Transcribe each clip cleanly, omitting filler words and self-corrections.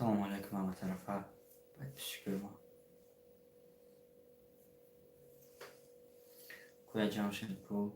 Assalomu alaykum hamma tarafa. Shukr. Kuya Jamshedpur.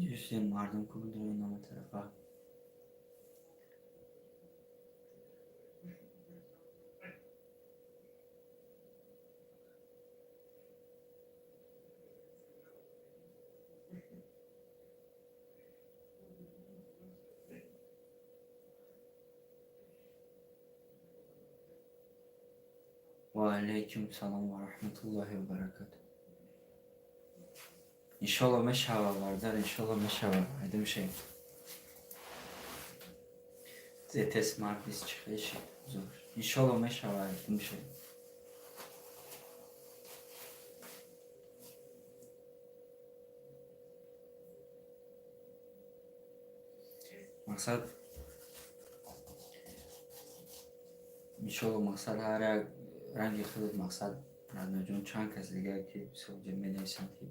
Justin mardum kubundurun hamma tarafa. Ve aleyküm selam ve rahmetullahi ve berekatuhu. İnşallah meşhava vardır, inşallah meşhava. Haydi bir şey. ZT Smart biz çıkış zor. İnşallah meşhava haydi bir şey. Maksat İnşallah maksat her rengi kılık maksat radyocuğun çan kez diğer ki sadece medeysen ki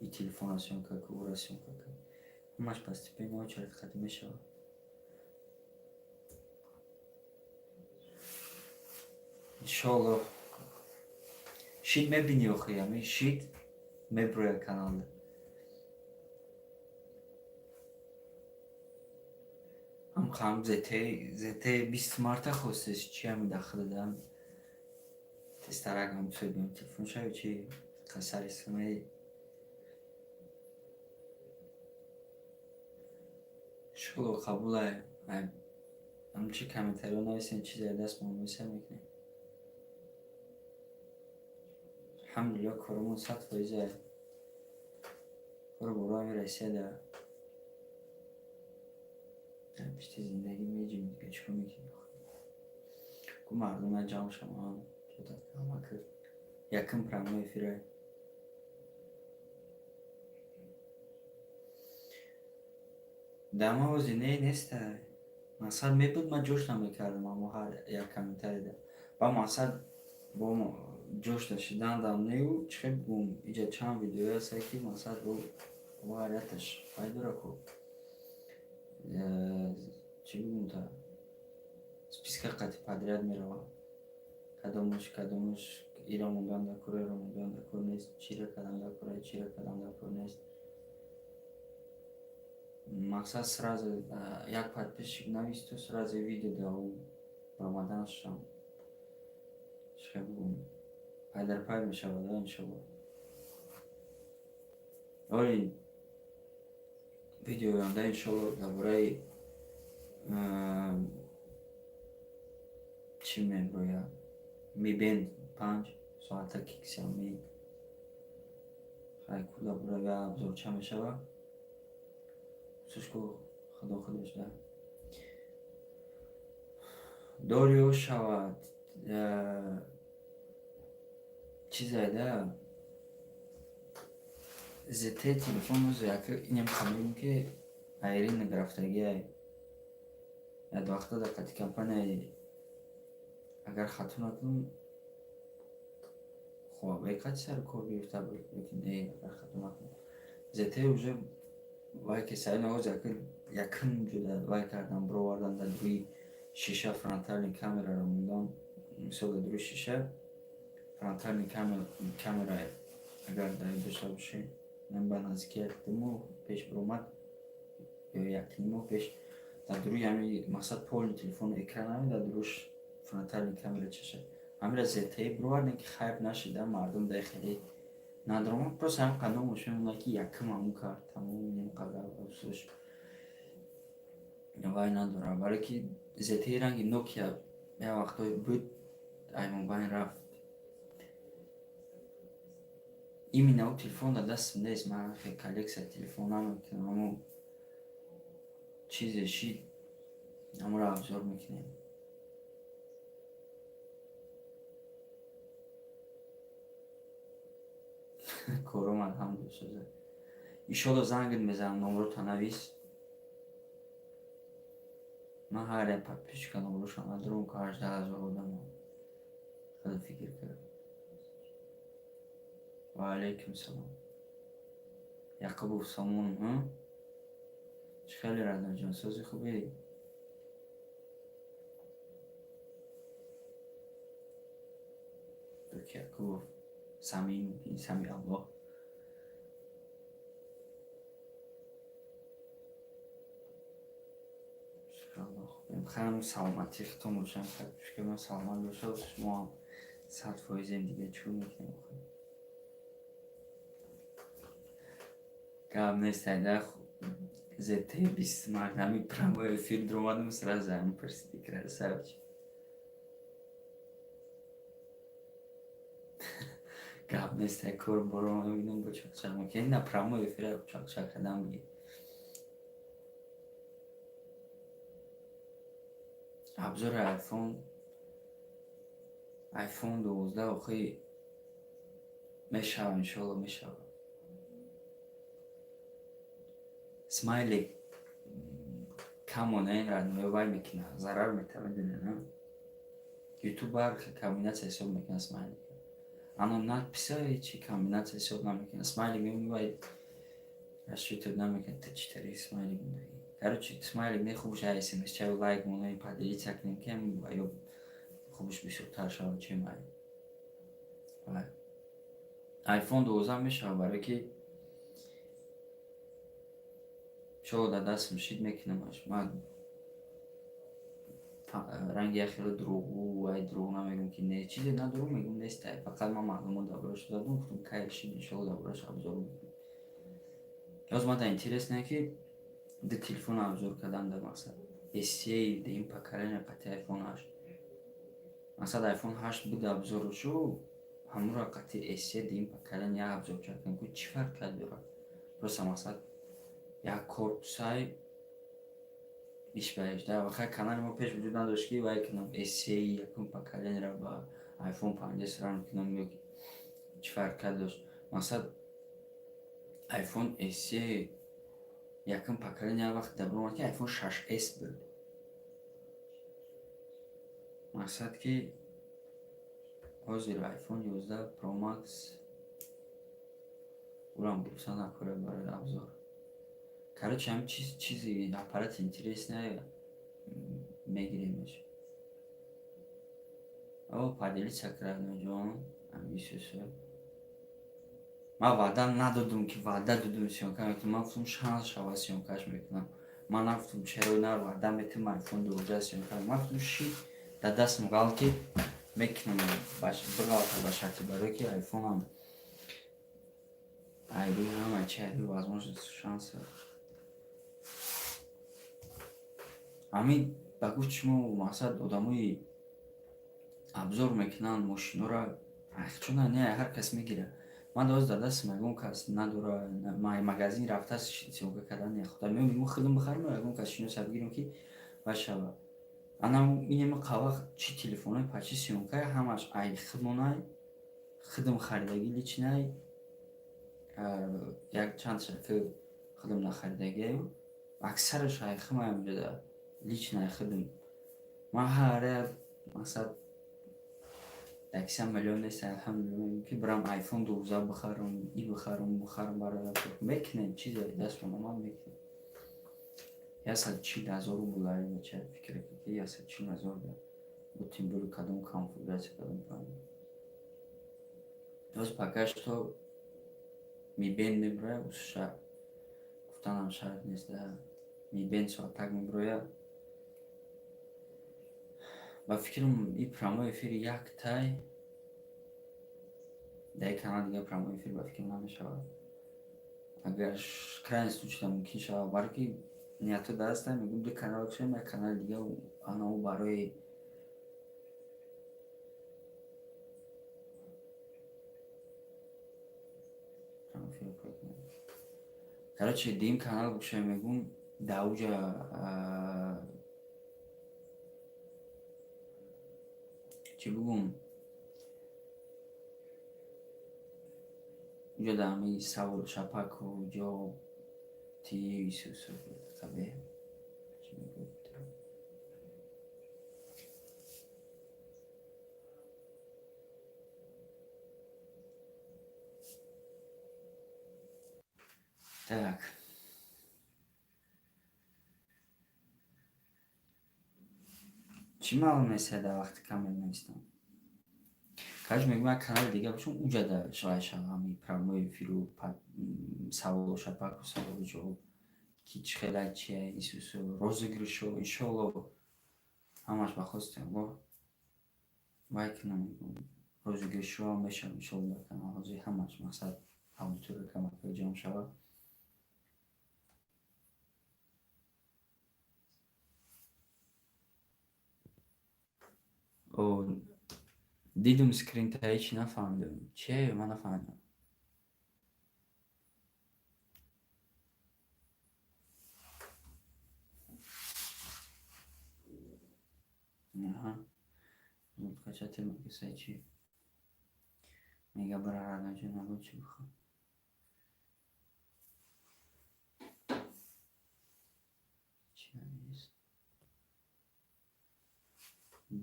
bir telefonasyon kakı uğraşsın kakı. Maç bastı beni o çarptı katı meşhava. İnşallah. Şit me biniyor kıyamı. Şit me buraya kanalda. Am kam ZT 20 Mart'a خوستش چی هم داخل دادم تسترگم توی بیم تلفن شاید چی قصر اسمه شلو قبوله هم چی کامنترو نویسین چیزی دست ما نویسه میکنه الحمدلله کارمون 100% کار برای میرسیده بیشتر زندگی میجیم دیگه چیکار میکنی کو مردم جمع شما جدا کام کرد yakın pramo efire دما وزینه نیست مثلا میبود من جوش نمیکردم اما هر یک کامنتری ده با مثلا با جوش داشتن دام نیو چه بوم اینجا چند ویدیو هست که مثلا رو وارتش فایده را کو چی بگم تا списка قطعی پادریاد میره کدومش ایران موندن دکور نیست چی را کدام دکور چی را کدام دکور نیست مقصد сразу як подписчик нависту сразу видео дал рамаданшам шабун пайдар мешавад иншаллоҳ оли видеоёнда иншаллоҳ дар бораи чӣ мебояд мибен 5 соата ки кисами хайку дар бораи абзорча мешавад сушку худо худаш да дорио шавад чизайда ZT телефон рӯз яка инам камерам ки айрин графтагиай яд вақта даққати компания агар хато накунам хоб қати сар кор гирифта лекин агар хато накунам ZT уже вай ки саи навоз якин ҷуда вай кардан бировардан дар дуи шиша фронтални камераро мондан мисол дар дуи шиша фронтални камера агар дар дошта бошем нам ба наздики 1 моҳ пеш биромад ё 1 моҳ пеш дар дуруи ҳами мақсад полни телефон экранами дар дуруш фронтални камера чаша ҳамира ZT бировардем ки хайп нашида мардум дахили надорум просто ҳам қадом мушон ки якм ҳамун кард тамом инқадр афсӯс вай надора барои ки зетаи ранги Nokia як вақтҳое буд аймонбайн рафт именно у телефон дар дастам нест ман коллекция телефон намекунам аммо чизе шид ҳамонро обзор мекунем корумад ҳам дӯсоза иншолло зангит мезанам номерота навис ман ҳарям подписчика номерошон надорам ки 18 000 одам хеле фикр кард ва алейкум салом яқубов саломон чӣ хеле радоҷон сӯзи хубӣ дуки яқубов сами аллоҳ خیلی سلامتی ختم باشم خیلی که من سلامت باشه شما 100% دیگه چون میکنیم گاب نیست ایده زیته 20 مردمی پرامو افیر درمادم سراز زمین پرسیدی کرده سرچ گاب نیست ای کور برو ما بینم با چاک چاک مکنی نه پرامو افیر چاک چاک کدام بگی обзор iPhone 12 охи мешава иншалло мешава смайлик камона ин радмиё вай мекина зарар метава дунена ютубар комбинация ҳисоб мекина смайлик ано надписа ҳечи комбинация ҳисоб намекина смайлик мебини вай расчёт намекина ты читари смайлик мебини короче смайлик не хубш смс чай лайк моно поделиться к ним кем ё хубш бисёртар шавад чем iPhone 12 мешава барои ки шо дар дастам шид мекунамаш ман ранги яхеле дурӯғу вай дурӯғ намегӯм ки не чизе надорум мегӯм нестай фақат ман маълумот дар борааш додам гуфтам кайф шид иншалло дар борааш обзор мекунем ёз ман дар интересное ки ду телефон обзор кардан дар мақсад SE дим поколения қати iPhone 8 мақсад iPhone 8 буд обзоршу ҳамонро қати SE дим поколения обзор кардам ки чӣ фарқ дорад просто мақсад як корпусай 2018 вақт канали мо пеш вуҷуд надошт ки вай кунам SE якум поколениеро ба iPhone 5 сравн кунам ё чӣ фарқ дошт мақсад iPhone SE якум поколения вақт дабромад ки iPhone 6s буд мақсад ки ҳозир iPhone 11 Pro Max урам бурса накорад барои обзор короче ҳам чизи аппарат интересное мегиремш о поделиться крадноҷон амисусо ман ваъда надодум ки ваъда додум сёнка мекунам ман гуфтам шанс шава сёнкаш мекунам ман нафтум чаро на ваъда метум iPhone 12 сёнка ман гуфтам ши дар дастам галки мекунам бигалта ба шарти барои ки iPhone-ам айбу ҳама чари возможност шанса ҳамин ба гуфти шумо мақсад одамои обзор мекунанд мошинора чуна не ҳар кас мегирад ман доз дар дастам ягон кас надора магазин рафтааст сёнка кардан нехоҳад мебинем худам бихарам ягон кас шиноса бигирам ки башава ана минема қавақ чи телефонои пачи сёнкаи ҳамаш ай худмонай худам харидагӣ личнай як чанд шафи худам нахаридагию аксараш айхимаям ҷода личная худам ман ҳара мақсад 100 миллион нест алҳамдулилла ки бирам iPhone 12 бихарам и бихарам барои мекунем чизе дастам омад мекунем 140,000 булаи бача фикр ки 140,000 бо тем более кадом конфигурация кадом памяти доз покаж то мибен меброя уша гуфтанам шарт нест мибен соатак меброя ба фикрам и прямой эфир як тай در کانال دیگه پراموی افیر با فکر نمیشود. اگر کرایه سوچه ممکن شود برای نیاتو دست میگم دو کانال شدیم یک کانال دیگه آنها برای پراموی افیر короче дим канал гӯша мегум давҷа чӣ бигӯм ҷо дами савр шапаку ҷо ти исусу табе чӣ мегӯфт так чӣ маълум нест дар вақти кам менавистам короче мегӯм як канали дига бошум уҷа да шояд шавами прямой эфиру саволу шапаку саволу ҷавоб ки чӣ хела чия исусу розыгрышу иншолло ҳамаш ба хости аллоҳ вай ки намегӯм розыгрышҳо мешавад иншолло дар канал ҳозир ҳамаш мақсад аудитория камака ҷамъ шавад дидум скринтаи чӣ нафаҳмидам чие ман нафаҳмидам аҳа качати макисай чӣ мега барарадаҷо набуд чӣ бихоҳ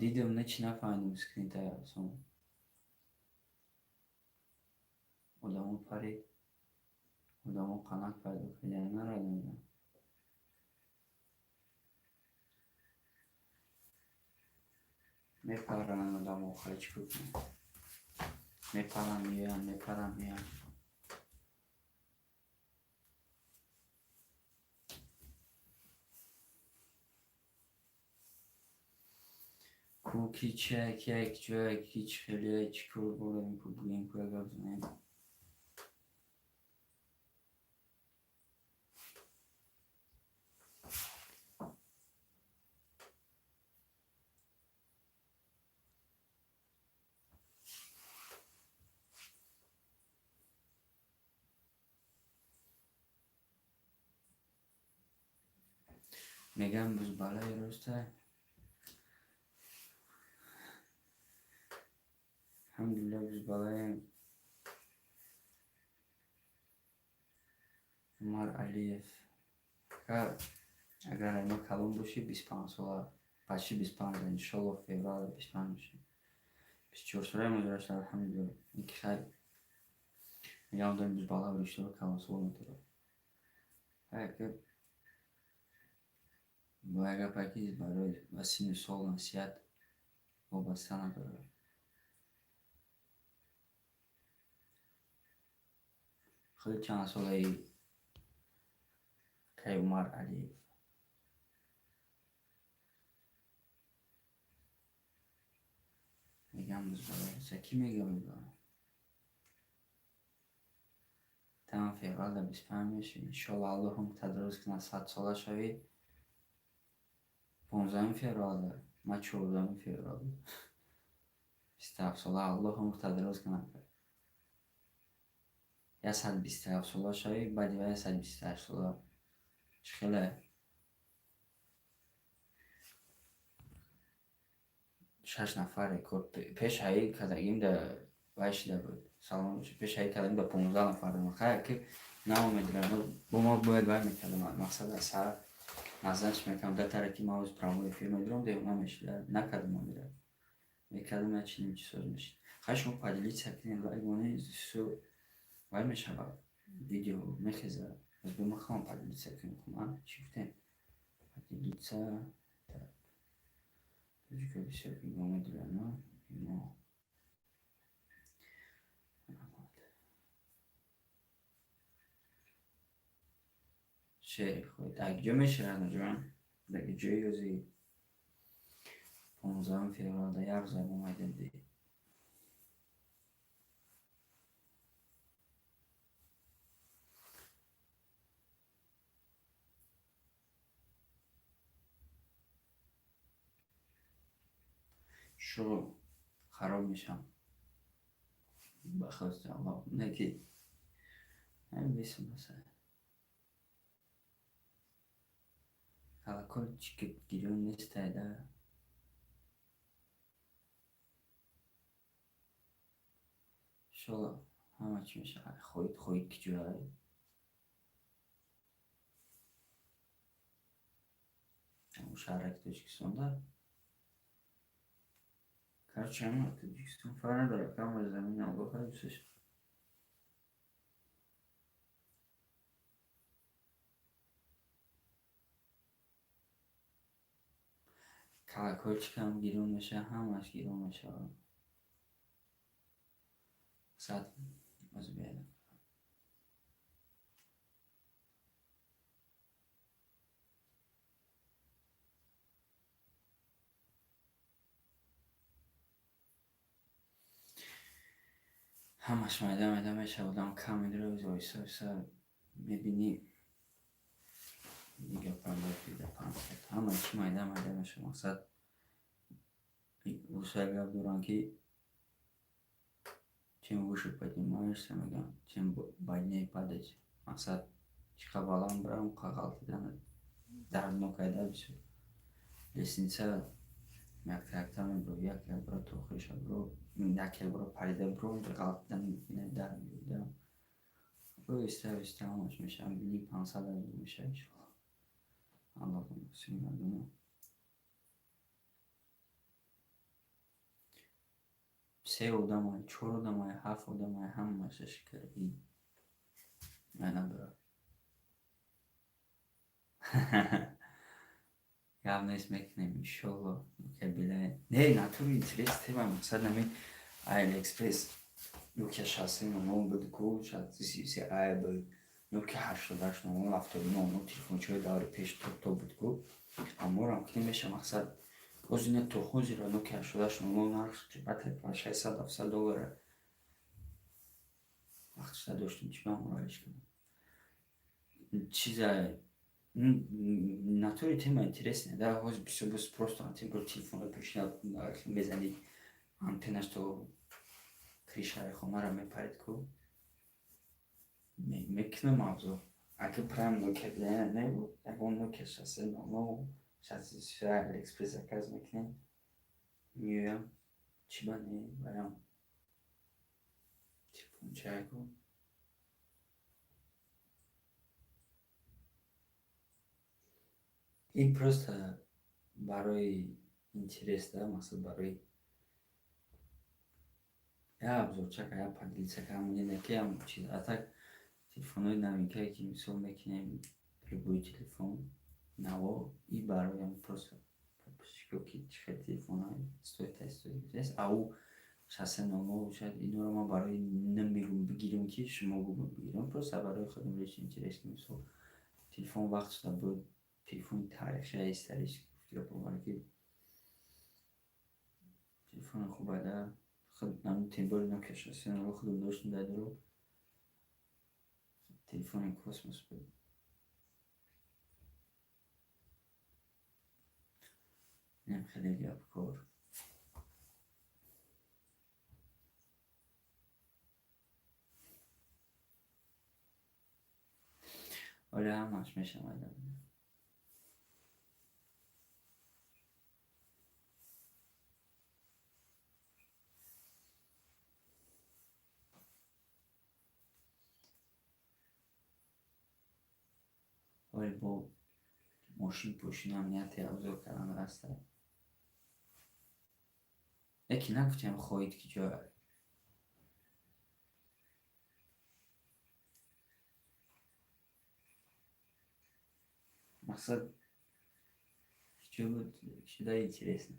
дидум не чӣ нафаҳмидам скринтаи асон одамо парид одамо қанак пайдо кардани нарадонидам мепаранд одамо охира чӣ кор кунем мепаранд меянд ку ки чиак як ҷояк ки чӣ хелияк чӣ кор борем ку бугем ку як гап занем мегам бузбалаи роста алҳамдулилла бузбалаем умар алиев агар айно калон боши 25 сола почти 25 иншолло феврал 25 меши 24 сола музорашта алҳамдулилла ики хай мегам дорим бузбала риштаро калон сол метара бо як гапаки барои ба синну сол насиҳат вобаста надорад худи чанд солаи кай умар алиев мегам бузбала ки мегам бузбала тамам феврал 25 меши иншолло аллоҳ муқтадир рост кунад 100 сола шавӣ 15 феврал ма 14 феврал 27 сола аллоҳ муқтадир рост кунад 127 сола шавӣ баъди 128 сола чӣ хеле 6 нафаре пеш ҳаи кадагим да вай шида буд салом пеш ҳаи кадагим да 15 нафар хая ки наомедирам бо мо бояд вай мекардам мақсад аз сар назанч мекардам да тараки ма оз прямой эфир медирам да намешида накардам амира мекардам я чиним чизоз мешид хай шумо поделиться кунед вай моне су вай мешавад видео мехезад аз бо ма хоҳам поделиться кунем ман чӣ гуфтем поделиться Точка бисёр идома дорано мо шери худ дар ҷо мешавад ҷон дар ҷои ёзи 15 феврал да як займ омадем ди شغل خراب میشم بخواست الله نگی همین بیسم مثلا alkol çıkıp giriyorum listede. Şöyle همه چی میشه خودت که جایی مشارکت تاجیکستان'da kaç ama Tacikistan falan da rakam var zemin Avrupa yüksek. Kalakoçkam giron میشه همش giron میشه ساعت از بیادم همش میدم میشه بودم کم میداره ویسا ویسا میبینی دیگه پرده دیگه پرده همه چی میدم میشه مقصد وسایل دوران که чем выше поднимаешься میگم чем больнее падать مقصد چیکار بالام برام قاقالتیدن در نوکایده بشه лестница مکتبتم برو یک برو توخیش برو یک برو پریده برو قاقالتیدن میبینه در میبینم برو ایسته همش میشم بینی 500 میشه انشالله الله کنم مردم 3 odamay, 4 odamay, 7 odamay همش شکلی منم برم явно смекнем иншаллах кабила не натури интерес тема مثلا ми AliExpress Nokia 60 بود کو شاید سی ای بود Nokia 88 79 تلفن چه داره پیش تو بود کو اما رام کنیم بشه مقصد گزینه تو خوزی را Nokia 88 نرخ قیمت 600 $700 وقتش داشتیم چی من مراجعه کنم чиза натуре тема интересная, да, вот все просто на тем телефона пришла мезани антенна, что крыша хомара мепарит ку мекне мавзу аки прям Nokia не як он Nokia 60 сейчас AliExpress заказ мекне миям чиба не барам телефон чайку این просто برای интерес да мақсад барои я обзорчака я поделиться кам неки ам чиз а так телефонои новинкае ки мисол мекунем любой телефон наво и бароям просто подписчики чихе телефонаи стоит ау 60 шаид инро ман барои намегум бигирам ки шумо гум бигирам просто барои худам лиш интерес мисол телефон вақт шуда буд телефон тарихи исторический гуфтира телефон خوبه ده خود نمی تیم باری نکشه سینما خودم داشتم در درو تلفن کسموس بود نیم خیلی گپ کار ولی همش میشم آدم ولی با ماشین پوشین امنیتی ابزار کردن رسته یکی نگفتیم خواهید که جا مقصد چه بود چه دایی چرسن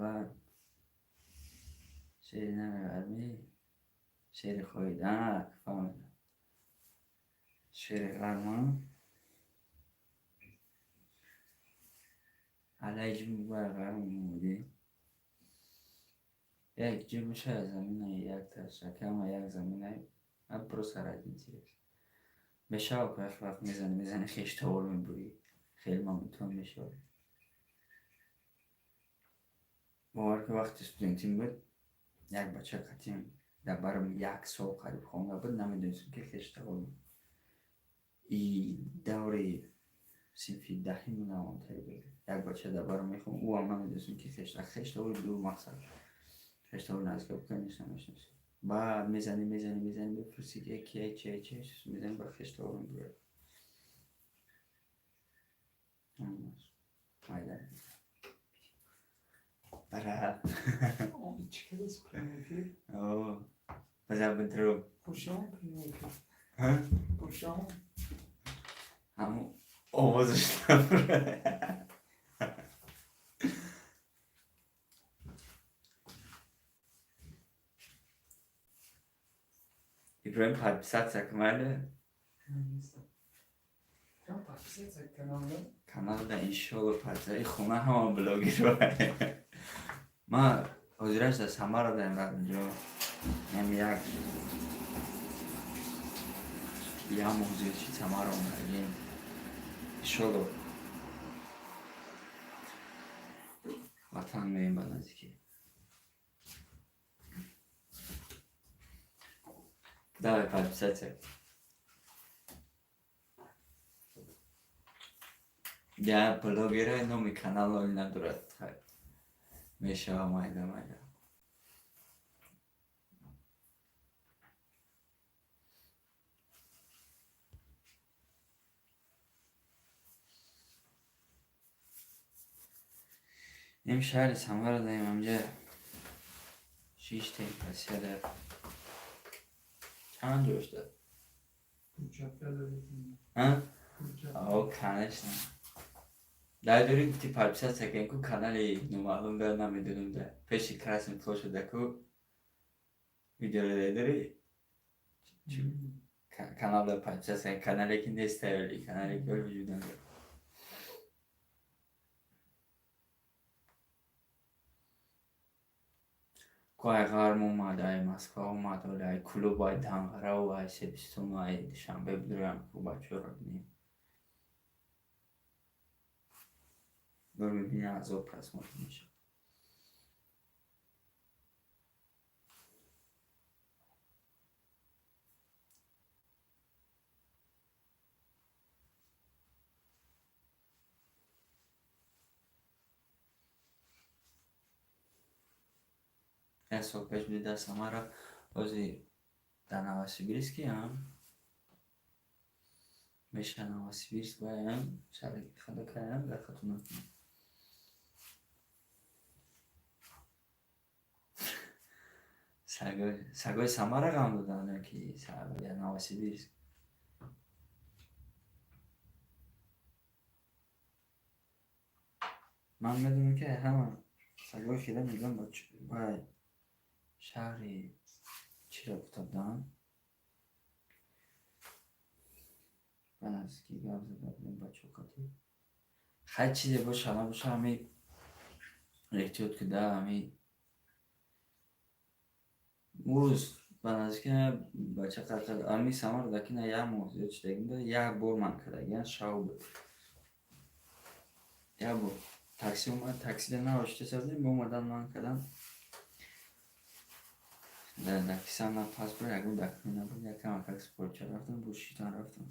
و شعری نمیبرمی شعر خواهید فهمیدم شعر غرمان علیج میبره غرمان بودی یک جا میشه از زمینه یک تشکه اما یک زمینه من پروسه را دیدید میشه و وقت میزنی خیش تاور میبوری خیلی ما میتون میشه باور که وقتی استودنتیم بود یک بچه قدیم در برم 1 سال قریب خونده بود نمیدونستم که خیش تاور ای دوره صنفی دهی نمانتایی بود یک بچه در برم میخون او هم نمیدونستم که خیش تاور دو مقصد خیش تاور نزدیک بکنیش نمیشنست بعد میزنی بپرسی که چه میزنی با خیش تاور میبوره مایده برا Çıkar esprimi اوه بزن بنترو Puxão, ها puxão. همون آوازش نبره İbrahim Palpisat takımıyla Não, pá, precisa dizer que não, não. kanalda inşallah Palpisat خونه همه بلاگی رو ما حضورش در سمر داریم رد اینجا هم یک موضوع چی سمر رو مردیم انشالله وطن میم با نزدیکی давай Palpisat я блогера номи канала ندارد میشه مایده نیم شهر سمر داریم همجا 6 تا پسیه دار چند روش دار ها؟ او کانش نه در دوری تی پالپسات سکن کو کانالی نمالون دار نمیدونم ده پیشی کرس میتلو شده کو ویدیو رو داری کانال دار پالپسات سکن کانالی که نیست تایلی کانالی که وجود نداره کوه غرم اومد های مسکو اومد و های کلوب های دنغره و های سبستون و های شنبه بدرم که بچه رو بینیم برو ببینی از او پس مورد میشه یک سال پیش بودی دست همه را بازی در نواسیبیرسکی هم میشه نواسیبیرسک بایم شرکی خدا کنم در خطونت سگای سمه را غم دادن که سگای نواسیبیرسک من میدونم که همه سگای خیلی میگم با شهری چی را کتاب دارم من از کی گم زده بودیم بچه کتی خیلی چیزی باشه همه باشه همی احتیاط کده همی موز بنازی که بچه قطعه همی سمار دکنه یه موضوع چی دگیم ده یه بور من کده یه شاو بود یه بور تاکسی اومد تاکسی ده نوشته سردیم به اومدن من کدم در کیسه من پاس برای اگه دکنه نبود یکم اکاک سپورچه رفتم بوشیتان رفتم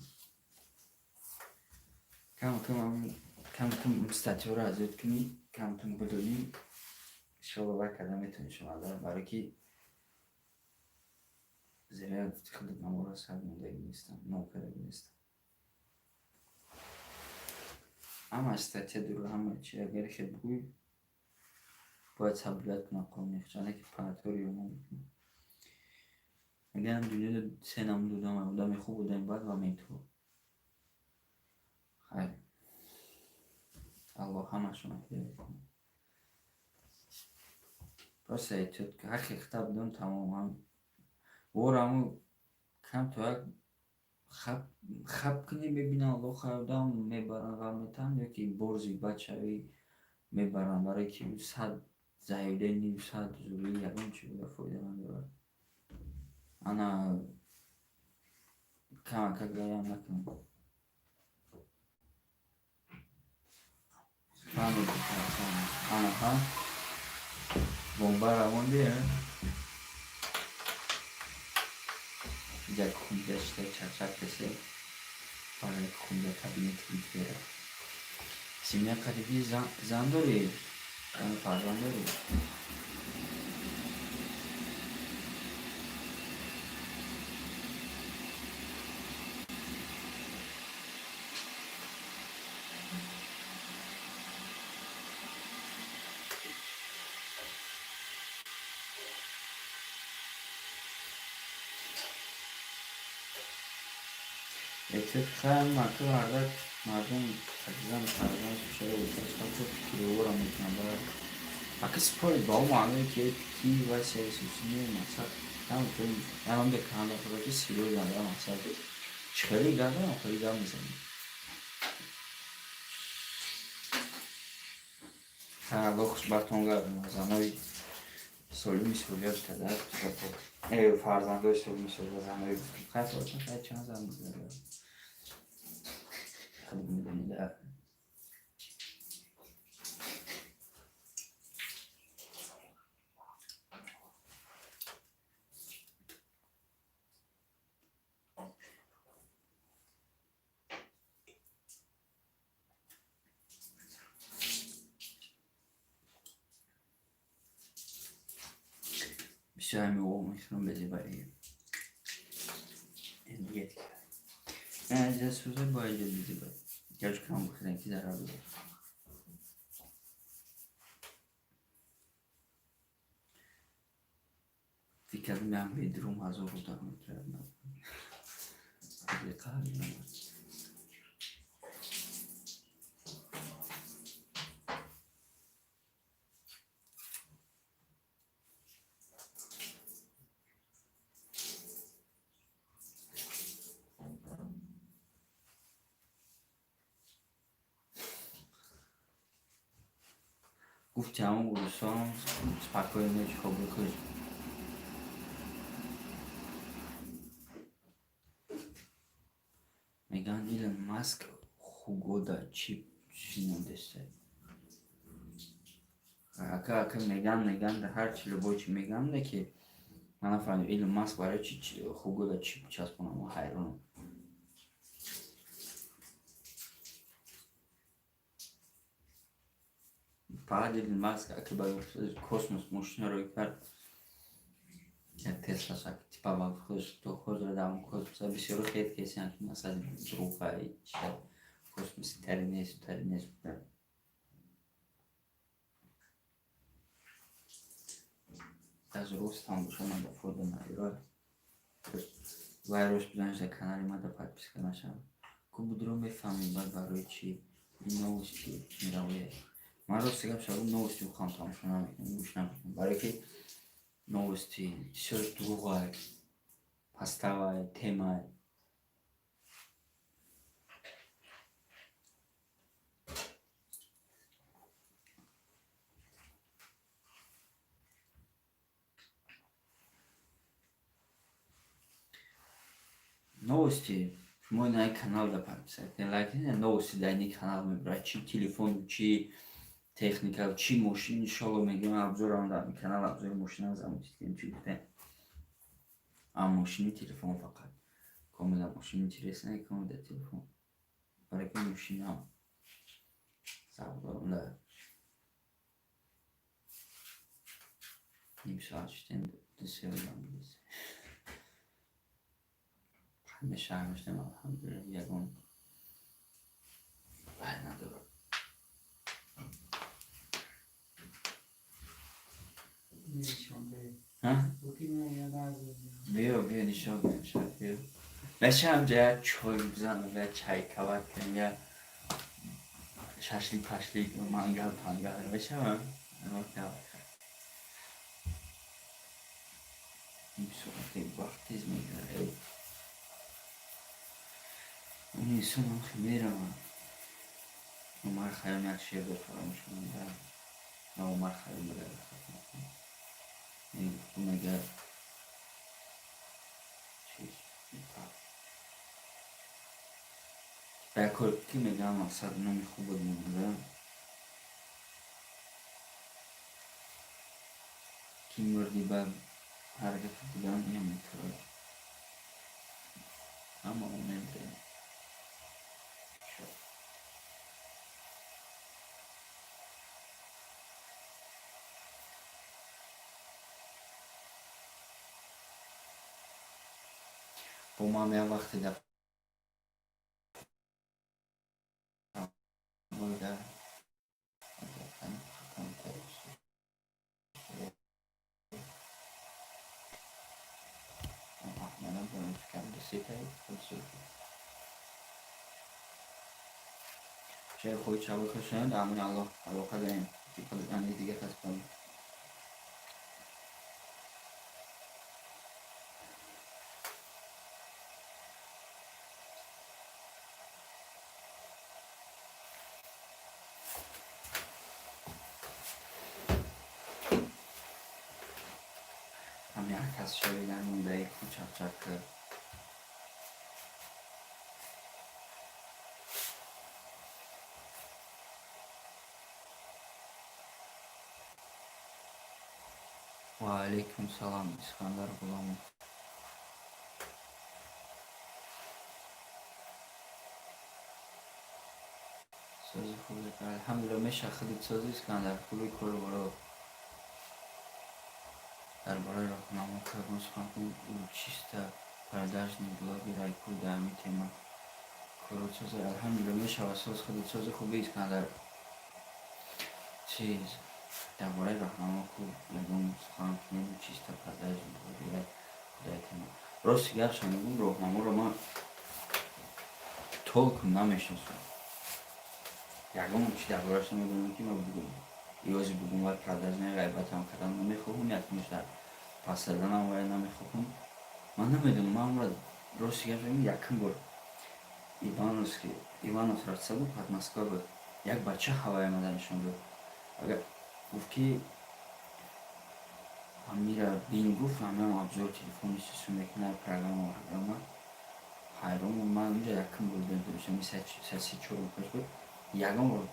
کم استاتیو را ازود کنی کم بدونی شما بر کدام میتونی شما دارم برای که زیرا خودت نمورا سر موندگی نیستم نوکرگی نیستم اما استاتیو دورو همه چی اگر خیلی بگوی باید صبریت کنم کنم نخچانه که پانتوری رو نمیکنم اگر هم دنیا سه نام دودم بودم خوب بودم باید و میتو خیلی الله همه شما خیلی کنم پس ایتود که هر خیخته بدون تمام هم اور همو کم تو یک خب کنی ببینم الله خردم میبرن غمیتن یا که برزی بچه‌ای میبرن برای که زایده نیم ساعت زوری یکم چی بوده فایده نداره. انا کم گایم نکنم. فهمیدی انا ها bomba ramon diye یک خونده işte çarşaf kese para خونده kabinet bitleri. Simya kadibi zandori yani pardon dori. Tıkan marka vardı. Mardum takılan şey oldu. Çok kilo uğramışım ben. Akı spor doğum anı ki ve şey süsünü masak. Tamam koyayım. Ben onu da kanalda fırlatı siliyor yani masak. Çıkarıyor galiba ama koyuyor mısın? Ha, lokus batonga zanoy solumi soruyor kadar. Farzanda solumi soruyor zanoy. Kaç olsun? Kaç chance almışlar. Alhamdulillah. Bisogna uomini non vedi bari. Diyet. Yani cesur böyle bizi böyle. Gerçekten bu renkli zararlı. Fikrimi ben bir durum hazır olduğunu hatırlıyorum. Bir kahve. Guftiamo ulusal spokojnie kabul kır. Megan Elon Musk Hugo'da çip sinirdesin. Aka Megan da her türlü boyunca Megan da ki bana falan Elon Musk var hiç Hugo'da çip çalışmama hayranım. Faqat Elon Musk akıba kosmos moşinları як Tesla шаг типа выходишь, кто ходит там космоса, без всего редко, если на самом деле друга и читал космос тернес. Даже Рустам шума да фото на герой. Вайрус бизанж да каналима да подписка наша. Кубу дроме фами ба бароичи новости мировые. Маро сега шару новости ухам там шуна мушнам. Бароки новости, все другое, поставай, тема. Новости, мой на канал да подписать. Лайк новости да не канал мы брать, чи телефон, чи техника, чи машин, иншалла мегем обзорам да канал обзор машина замутим чуть-чуть. А машины телефон факат. Камера машина интересная, камера телефон. Бараки машина. Сабрам да. Ним saat işte seviyorum biz. Ne şarmıştım elhamdülillah yagun. Ben adı. Ha? Biyo nişan biyo. Meşem ya çay güzel ve çay kahvaltı ya şaşlık paşlık mangal meşem ama bir sonraki vaktiz mi göre onun sonu khmera ama umar khayal şey yapıyormuş bunda او مرحله بره این اگر چیز بکر کی میگم مقصد نمی خوب بود میگم کی مردی بر حرکت بودن یه میتره اما اون نمیده با ما هم یه وقتی در بوده منم کنم فکرم رسیده شاید خود چابک کشند امون الله علاقه داریم دیگه هست کنیم هم یک کس شویدن مونده ای خود چک چک کرد و علیکم سلام اسکندر غلام سازی خوبی کرد الحمدلله میشه خودت سازی اسکندر خوبی کار برو درباره راهنما کردن سخن کن او چیسته پرداشتن بلاگی رای کل دائمی تیما کارو سازی الحمدلله میشه و ساز خودت سازی خوبی اسکندر چیز درباره راهنما کن بلاگون سخن کن او چیسته پرداشتن بلاگی رای خدای تیما راست گپ شنیدم راهنما رو من толком نمیشناسم یگان چی درباره‌اش نمیدونم که من بگم یوزی بگم و پردازنه غیبت هم کردن نمیخوام یکمش در پس دادنم و نمیخوام من نمیدونم من را راست گفتم یکم بار ایوانوس رفته بود بعد مسکو بود یک بچه هوای آمدنشون بود اگر گفت که میره بین گفت همه ابزار تلفنی سیستم کنار پروگرام و حیران من اونجا یکم بار دیدم میشه سه چهار پس بود یگان بار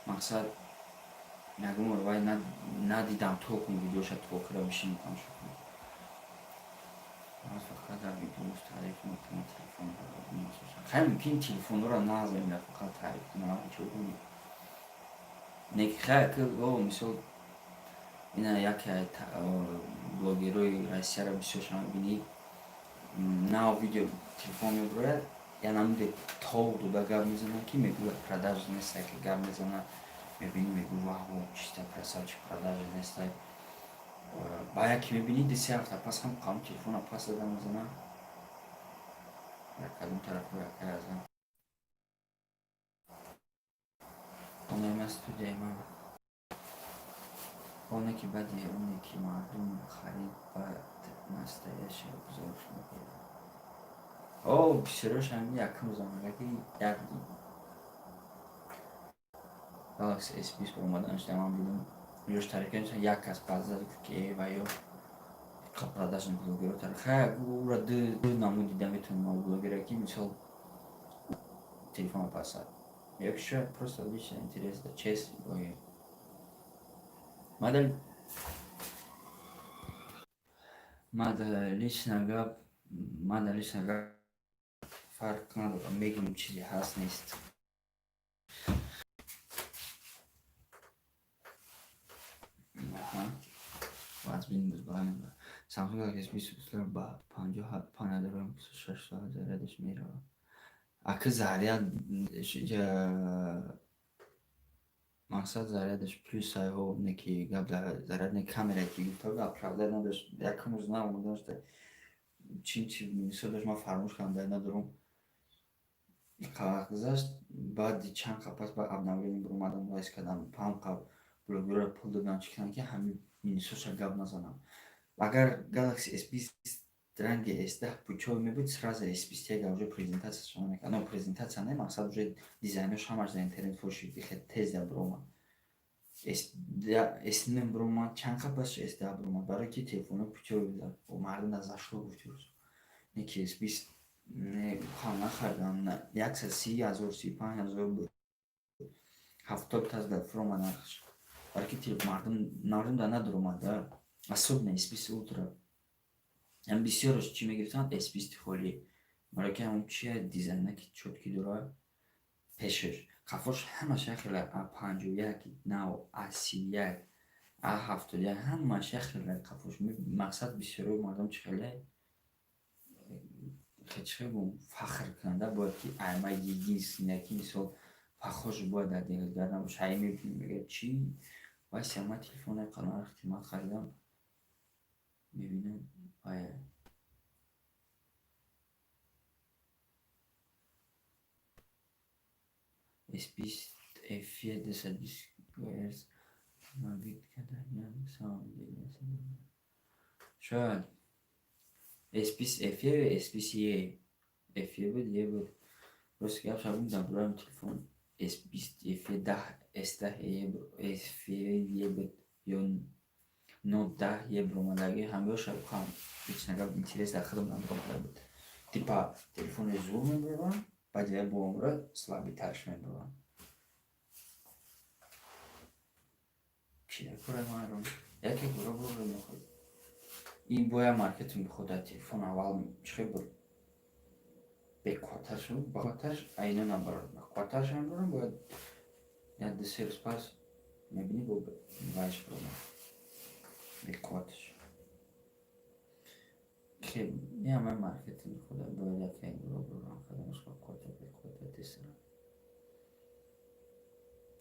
مقصد یگان بار وای ندیدم توکم ویدیوش توکر بشین میکنم شکر از فقط در ویدیوش تعریف میکنم تلفن رو خیلی ممکن تلفن رو نازم فقط تعریف کنم چه بگم نیک خیلی که مثال اینا یکی بلوگیروی روسیه رو بسیار شما بینید نه ویدیو تلفن میبره یا نمیده تاو دو گپ میزنن که میگوه پرداج نیست که گپ میزنن میبینی میگو واه چیستا پرسال چی پرداج نیست با یکی میبینی دیسی هفته پس هم قام تلفن پس دادن میزنن یک کدوم طرف رو یکی ازن اونم استودیای من اونه که بدیه اونه که مردم خرید باید نستایش بزرگ میگیره او بسیارش هم یکم زمان یک گالاکسی S20 به اومدنش تمام بیدم روش ترکیبش یک کس پس داد که و یا продажный блогер тарха ура ды наму дида метунам блогера ки мисол телефон пасад якша просто лично интересно честно ой модель модель лично гап фарқ надорад мегум чизе ҳаст нест вазбин бузбанга Samsung Galaxy S20 با 56 ساعت зарядش میره اگه заряд مقصد зарядش плюс его некий габла зарядной камерой ki то правда надаш якому знам дاشته چی میسودش ما فراموش کردم در ندارم گذشت بعد چند پس با обновление برو اومدم وایس کردم پام قبل بلوگر پول دادن چیکن که همین مینیسوش گپ نزنم اگر Galaxy S20 ранги S10 пучой мебуд, сразу S21 уже презентация шона. Но презентация не, мақсад уже дизайнер шамаш за интернет фоши бихет тез да брома. S9 брома, чанд қапаш S10 брома. Барои ки телефону пучой буда. О мардум да зашло гуфтирус. Не ки S20 не хам нахардам, 130,000 35,000 буд. 70 таз да фрома нархш. Барои ки мардум да надромада. Особенно S20 Ultra. Ям бисёраш чӣ мегирифтанд S20 холи. Барои ки ҳамон чия дизайна ки чотки дора пешаш. Қафош ҳамаш яхела A51, нав A31, A71 ҳамаш яхела қафош. Мақсад бисёрои мардум чӣ хеле бум фахр кунанда бояд ки ай ман единственный, ки мисол похож бояд дар дигар набоша. Ай мебинӣ мегӯяд чӣ? Вайса ман телефоне қанор қимат харидам. Мебинам ай S20 F1 220 Гц набит каданян сам делеса. Шояд S20 F1 S20e F1 буд е буд. Просто гап шабун дар бораи телефон S20 F1 S10e F1 буд ё Note 10 бромадаги ҳамёша хам ҳеҷ интерес дар худам набурда буд. Типа телефони зур мебурам, баъд я боомра слабитарш мебурам. Чия кора маром? Яке гура бора меход. Ин боя маркетинг хода телефон аввал чӣ буд? Беквоташ буд. Беквоташ айна набарад. Беквоташ мебурам бояд я десерс пас мебини бо вайш бурам. Беквоташ. Хеб, я май маркетинг хода бояд яке гура бурам. Кадамаш беквота тестера.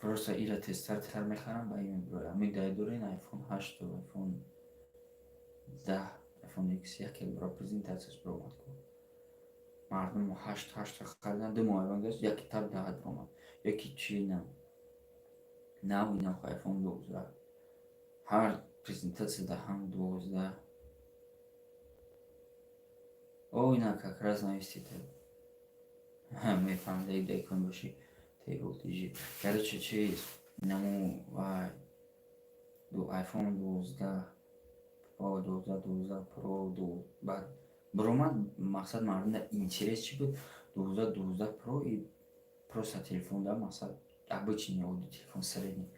Просто ира тестар мехарам ба ин мебурам. Ами дайдорин iPhone 8 то iPhone 10, iPhone X яке гура презентацияш буромад ку. Мардум 8 хардан 2 моҳ авангаш як китоб даҳад буромад. Яки чӣ нам. Навинам iPhone 12. Ҳар презентация даҳам 12. О, ина как раз навестите. Мефаҳмда декон боши. Тегултижи. Короче, чиз наму iPhone 12 Pro 12 Pro бар буромад. Мақсад мардум да интерес чӣ буд? 12 Pro и просто телефон да мақсад обычный оди телефон средний.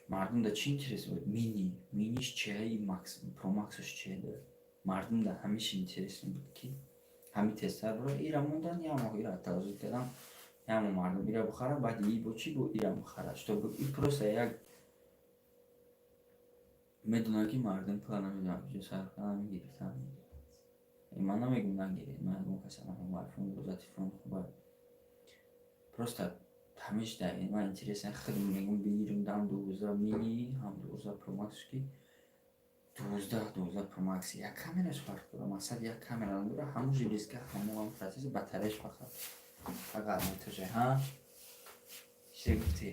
Мардум да чӣ интерес буд? Миниш чия и Max Pro Max-ош чия да. Мардум да ҳамиш интерес буд ки ҳами тестар бура ира мондан я моҳ ира тавзуҳ кардам. Ямо мардум ира бухара баъди и бо чӣ бо ира бухара. Што и просто як медонам ки мардум пула намедонам ҷо сарф мегирифтам. Ман намегум нагиред. Ман ягон каса намегум iPhone 12 телефон хуб. Просто ҳамиш да ман интересен худ мегум бигирам дам 12 mini ҳам 12 Pro Max ки 12 Pro Max як камераш фарқ дора. Мақсад як камера дора ҳамон железка ҳамон процесс батареяш фақат метоже ҳа чӣ гуфтӣ?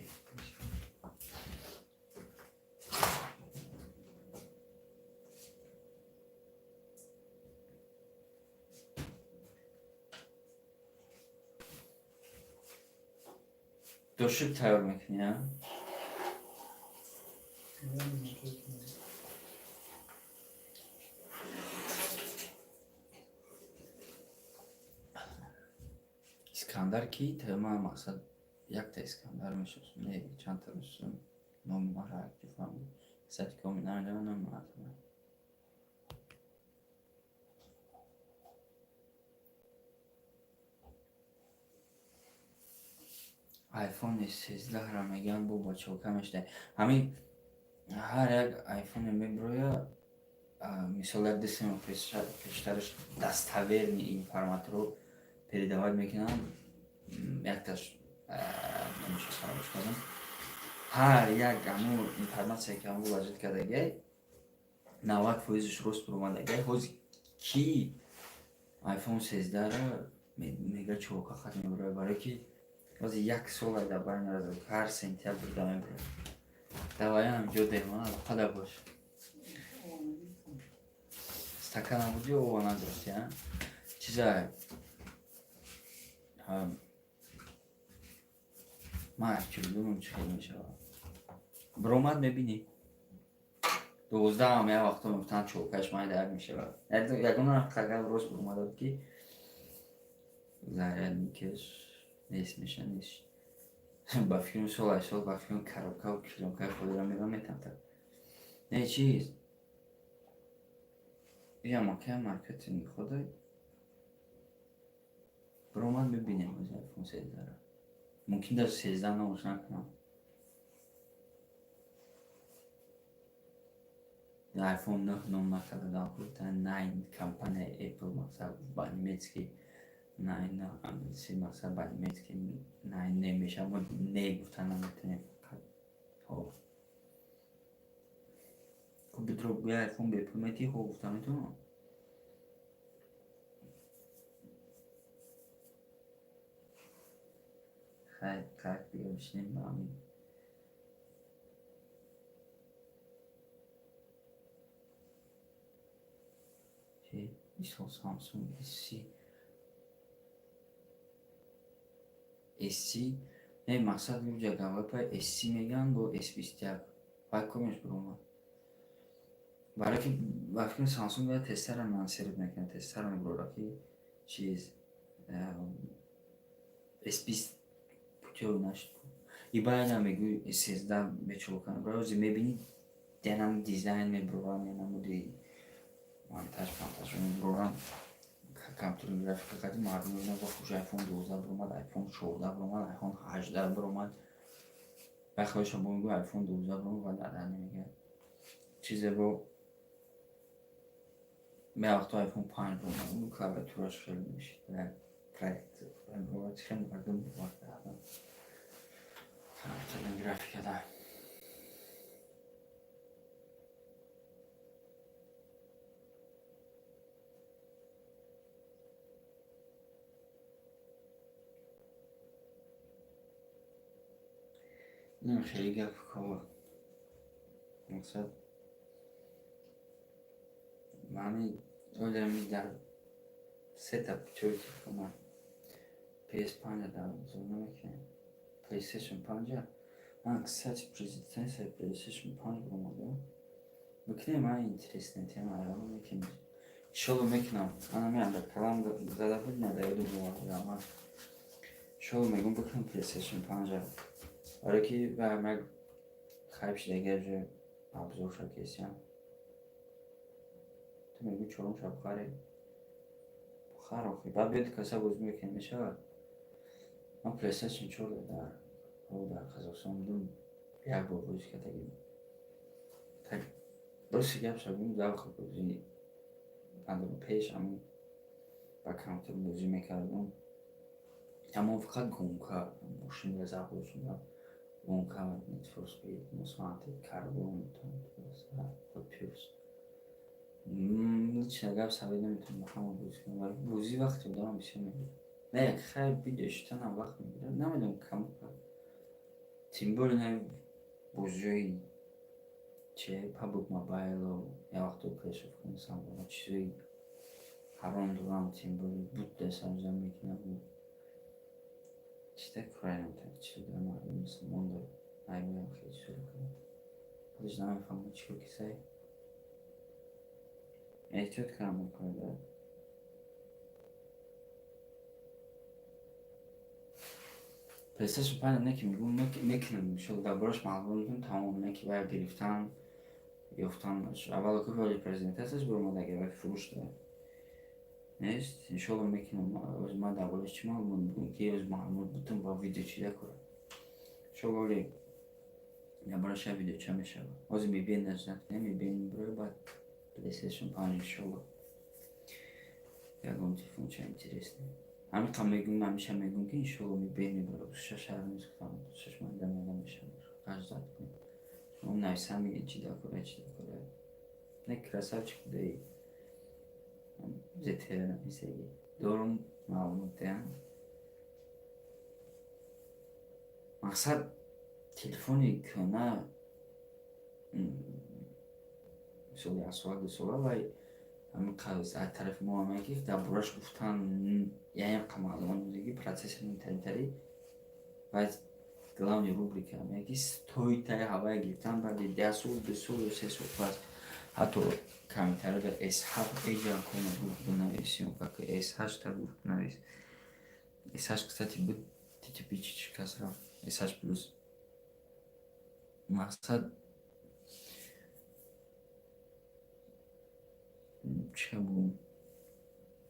Дошик тайёр мекунӣ а? Искандар ки тема мақсад якта искандар мешусм. Не чандта мешусм. Номи мара активам. Сати коми наҷам намаатам. iPhone 13 ра меган бо бачаҳо камешда. Ҳамин ҳар як iPhone меброя мисол як дисем пештараш достоверни информаторро передавать мекунам. Якташ намеша фаромӯш кардам. Ҳар як ҳамон информация ки ҳамон ваҷид кардагай 90% рост буромадагай. ҳозир ки iPhone 13 ра мега чока хат мебурад барои ки ҳозир як сол дар байн разад ҳар сентябр да мебурад. Даваям ҷо демона қада бош. стакана буди ова надости, а? Чиза ман чилдум чӣ хел мешавад. Биромад мебинӣ. 12 ҳам як вақто мефтан чолкаш майда як мешавад. Ягона қагал рост биромада буд ки зарядникаш нест меша нест. Ба филм сол ба филм коробка ва киломкаи худро метамтад. Не чиз я макая маркетинги худай биромад мебинем аз iPhone 13. Мумкин даже 13 намош накунам. iPhone 9 ном накарда гуфтан 9 компания Apple мақсад ба немецки 9 англиси мақсад ба немецки 9 немеша мо не гуфтан наметонем фақат ҳо битробгӯи iPhone бепул мети ҳо гуфта метавонам. хайр как биё бишнем ба ҳамин мисол Samsung S не мақсад гуҷа гавапа S меган бо S21 вай комеш биромад. барои ки ба фикри Samsung я тестара анонсировать мекунад, тестара мебурад ки чиз S20 путёви нашуд. И байда мегӯи S13 бечолкан брази мебинӣ денам дизайн мебурам я намуди монтаж мебурам компютер графика қади мардум мебинад хуш iPhone 12 биромад, iPhone 14 биромад, iPhone 18 биромад. бахоиша бо мегӯ iPhone 12 биромад ва дадар намегӯяд чизе бо меавақто iPhone 5 биромад ун клавиатураш хеле мешид як проект биромад хеле мардум бовар кардам компютер графикада. ин хеле гап кор мақсад мани оилами дар сета путёви телефонам PS5 дар бузур намекунем PlayStation 5 ман кстати презентация PlayStation 5 биромада мекунем ман интересная тема айрон мекунем иншалло мекунам ана меанда калам зада буд нада ёду боварда ман иншалло мегум бикунам PlayStation 5 барои ки як хайп шуда ягар ҷо абзор шуд кесиям ту мегӯ чорум шаб харе хар охи баъд биёд каса бозӣ мекунем мешавад. ман PlayStation 4 дар Қазоқстон будум як бор бозӣ кардагим так рости гап шавем завқи бозӣ андро пеш ҳамин ба компютер бозӣ мекардам аммо фақат гонка мошинро завқ дошта гонка Need for Speed, Most Wanted, Carbon, Purse هیچ نگاه سوید نمیتونم بخوام بازی کنم ولی بازی وقتی دارم بسیار میگیرم نه یک خیلی ویدیو شدن هم وقت میگیرم نمیدونم کم بکنم تیمبول نه بازی چه پابوک موبایل و یا وقت رو کلیش رو کنسم با چیزی حرام دورم تیمبول بود دستم زن میکنم چی تا کاری نمیتونم چی دارم معلوم نیست مونده نایمیم خیلی شروع کنم خودش نمیفهمم چی رو کسایی احتیاط کنم میکنه داره PlayStation 5 نه که میگم میکنم شد دربارش معلوم میکنم تمام نه که باید گرفتن یافتن باشه اول که ولی پرزنتاسیش برام اگه باید فروش داره نیست انشالله میکنم از من دربارش چی معلوم میگم که از معلومات بودم با ویدیو چیده کنم انشالله ولی دربارش ویدیو چه میشه از میبین نزد نمیبین برای بعد PlayStation 5 иншалло ягон телефон ча интересный ҳамиқа мегум ҳамеша мегум ки иншалло мебинем шашар мезгуфтам шашманда мегамешам ғажзат кунем шумо нависам мегин чи дакора не красавчик будаи ZTE намисаги дорум маълумотиам мақсад телефони кӯна мисоли аз соли 2 сола вай همین قضیه از طرف ما هم که در برش گفتن یعنی قمالمان دیگه پروسس اینترنتی و главной рубрики همه стоит тای هوای گرفتن بعد 10 سال 2 سال 3 سال بعد حتی کمتر در S7 ایجا کنه بود بنویسیم как S8 так будет навес S8 кстати будет типичный сразу S8 плюс мақсад چه بود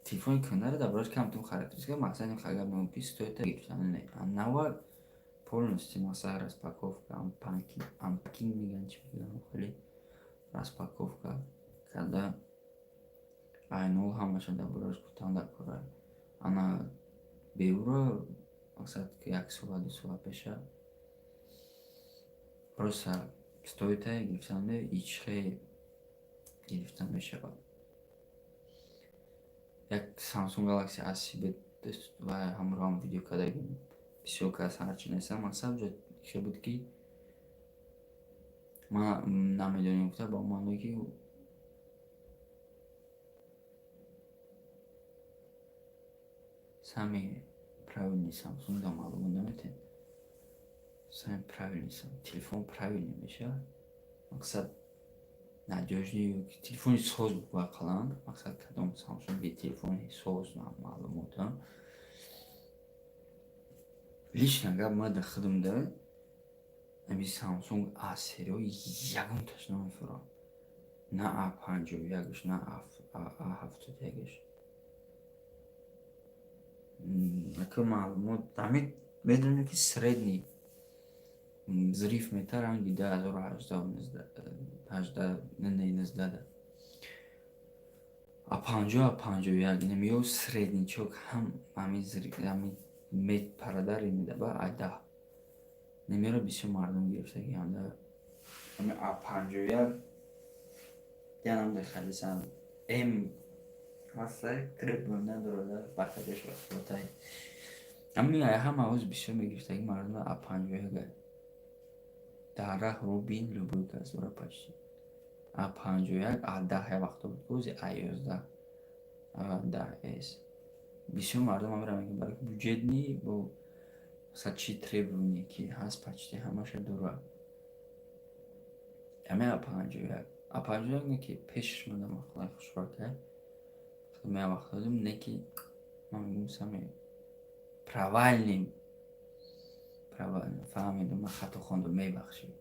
телефон کنار در برای کمتون характеристика мақсад این خرید ممکن стоит گرفتن نه اول полностью масса распаковка ампакинг میگن چی میگن خیلی распаковка когда айнул ҳамаша дар бураш гуфтан дар кора ана беуро мақсад ки 1 соат 2 соат пеша просто стоита гирифтан ичхе гирифтан мешавад як Samsung Galaxy A7 ва ҳамроҳам видео кардагим бисёр кас ҳарчи неста мақсад ҷо буд ки ман намедонем гуфта ба маъное ки сами правильный Samsung да маълумот наметен сами правильный телефон правильный мешавад мақсад надёжни телефони соз ба қалан мақсад кадом Samsung бе телефони соз маълумота лично гап ма дар худумда ами Samsung A серияи ягонташ намефурам на A51 на A71 ака маълумот ами медонем ки средний зриф метар ам 2018 A50 немиё средничок ҳам ами зриф ами мет парадари медаба айда немеро бисёр мардум гирифтаги анда ами A51 янам дехалисан м ҳастай треб надорада бахадеш вақотай ами ҳама оз бисёр мегирифтаги мардум A51 дара рубин любой газора почти A51 A10 вақто буд ози A11 A10s бисёр мардум амра мегӯянд барои бюджетни бо масалан чи требование ки ҳаст почти ҳамаша дора ами A51 не ки пешаш мадам хулай хушбар кард ме вақт додим не ки ман мегӯям сами правильный фаҳмидум ман хато хондум мебахшед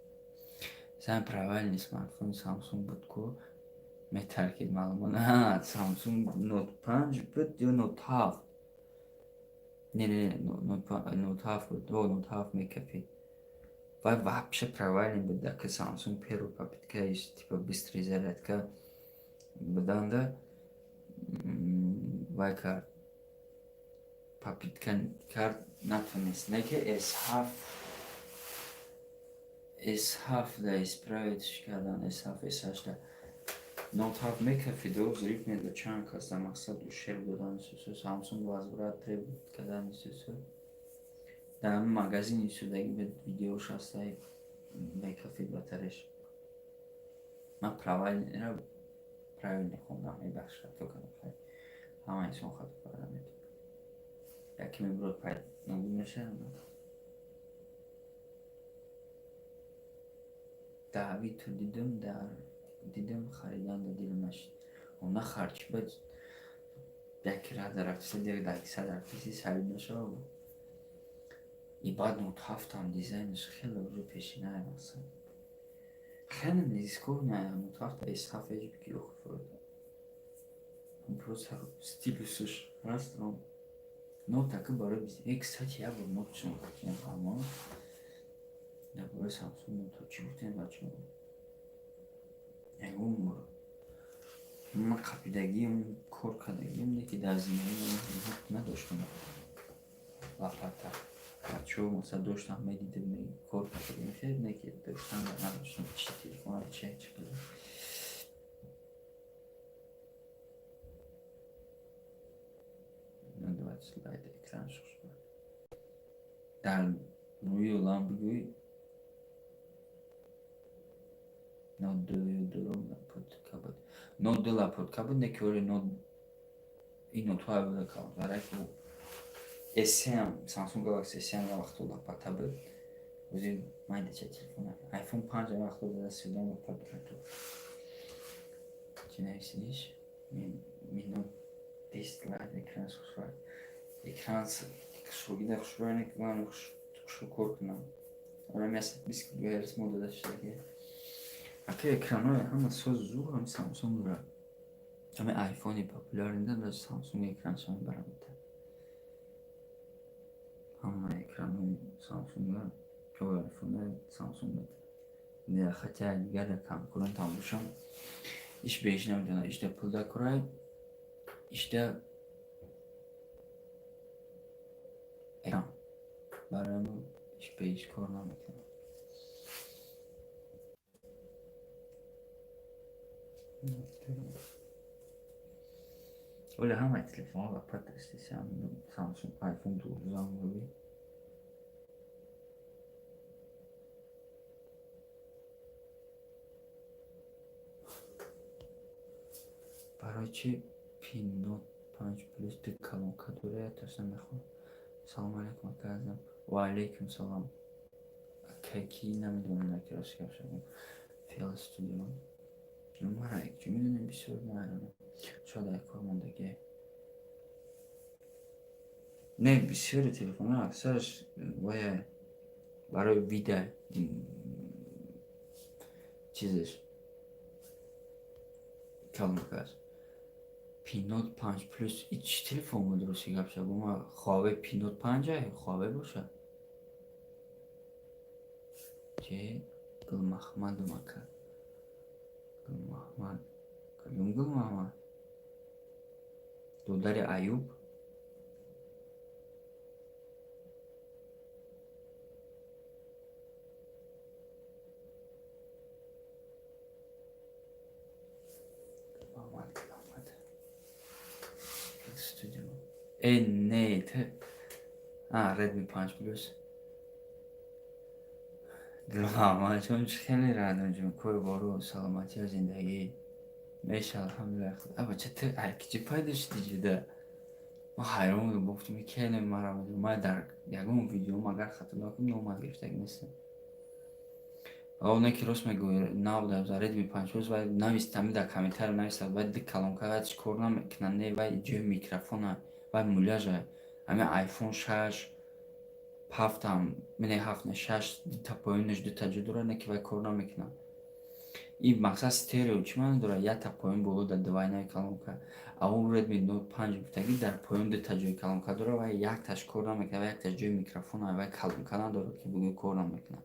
сами правильный смартфони Samsung буд ку метаркид маълумот Samsung Note 5 буд ё Note 7 не Note 7 буд Note 7 мекафид ва вообще правильный буд дака Samsung первый попытка типа быстрый зарядка буданда вай кард попытка кард натонест не ки S7 да исправитш кардан S7 S8 Note 7 мекафиду зриф медо чанд кас дар мақсад ушер додан исӯсӯ Samsung вазбурат треб кардан исӯсӯ дар ҳамин магазин исӯдаги видеош ҳастай мекафид батареш ман правильно хондам мебахшад то канахай ҳама инсон хато карда метавонад яке мебурад пай набуд мешавад даъвиту дидам харидан да дилам нашид она харчи бад яке рада рафтиса дига дар 100% салим мешавад и баъд Note 7 ҳам дизайнаш хеле уже пешинаи масалан хеле низконе Note 7 S7 ҳеҷ бикиё хуфурад просто стилусаш ҳаст Note таки барои кстати як бор Note чун гуфтем ҳама дар бораи Samsung Note чӣ гуфтем бачаҳо ягон бор ман қапидагиам кор кардагиам не ки дар зиндагӣ надоштам лапата бачаҳо масалан доштам медидем кор кардагиам хеле не ки доштам ва надоштам чи телефон чи кардам надбад слайд экран шуд дар рӯи олам бигӯй надоюдором подкабад Note de la pod kabul ki öyle not این تو اول کار برای که S هم Samsung Galaxy S هم وقت ولا پاتابل وزیر مایده چه تلفونه آیفون 5 وقت ولا سیدم و پاتابل چی نمیشیش minnu testler ekran var ekran şurada şuraya var şu korkuna ona mesela biz görürüz modada şey ki ekranı ama söz zor hem Samsung'da ama iPhone'i popülerliğinden de Samsung ekran sana beraber ama ekranı Samsung'da çoğu iPhone'da Samsung'da ne hatta diğer kam kurun tam düşün iş beşine ödenen işte Apple'da kuray işte ekran برای هیچ به هیچ کار نمیکنم ولی همه تلفن ها و پت استیسیان سامسونگ آیفون 12 بودی برای چی پین نوت 5 پلس کلون کدوره ترسم بخون سلام علیکم کردم و علیکم سلام کی نمیدونم که راست کردم فیل استودیو numara ekliyor میدونم بسیار معلومه شاید کار موندگی نه بسیار تلفن ها اکثرش برای ویدیو چیزش کلون کرد پینوت 5 پلس هیچ تلفن بود درستی گپ شد اما خوابه پینوت 5 خوابه باشه چه گل محمد مکه گل محمد کلون گل محمد دودار ایوب محمد استودیو نیت ردمی 5 پلس محمد چون خیلی رادم جون کور بارو سلامتی و زندگی میشه الحمدلله اما چطور هرکی پایدش دیده ما حیران بودم گفتم که نمی‌مارم ما در یکم ویدیو مگر خطا نکنم نومد گرفتگی نیستم اون که راست میگوی نبودم زارید می پنج روز و نویستم در کامنتر نویستم و دی کلام کرد چیکار نمیکنن نه و جای میکروفون و مولاژه همه آیفون 6 هفتم من 7 6 تا پایینش دو تا جدوره نه که و کار نمیکنن این مقصد استریو چی من داره یا تا پایین بولو در دوای نه کلام کرد اون ردمی نوت 5 بتگی در پایین دو تا جای کلام کرد داره و یک تاش کار نمیکنه و یک تا جای میکروفون و کلام کردن داره که بگی کار نمیکنه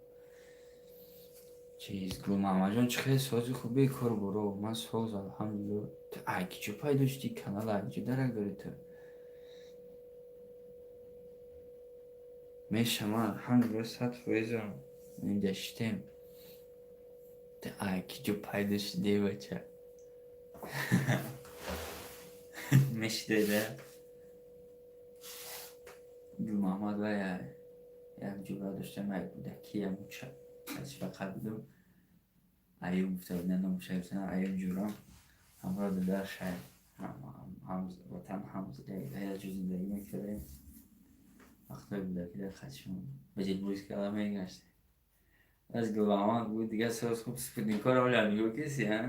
چیز گل محمد جان چه سازی خوبی کار برو من ساز الحمدلله تو اگه چه پای داشتی کانال اگه درک داری تو میشه من الحمدلله 100% این داشتیم تو اگه چه پای داشتی دی بچه میشه دیده گل محمد و یک جورا داشتم یک بودکی یک موچه از فقط بودم ایوب افتاد نه نمیشه بسنم ایوب جورا همراه در شهر وطن همزده یا جز زندگی میکرده وقتی بوده که در خدشون به جلبوریز کلام میگشته از گلامات بود دیگه ساز خوب سپیدین کار اولی همیگو کسی ها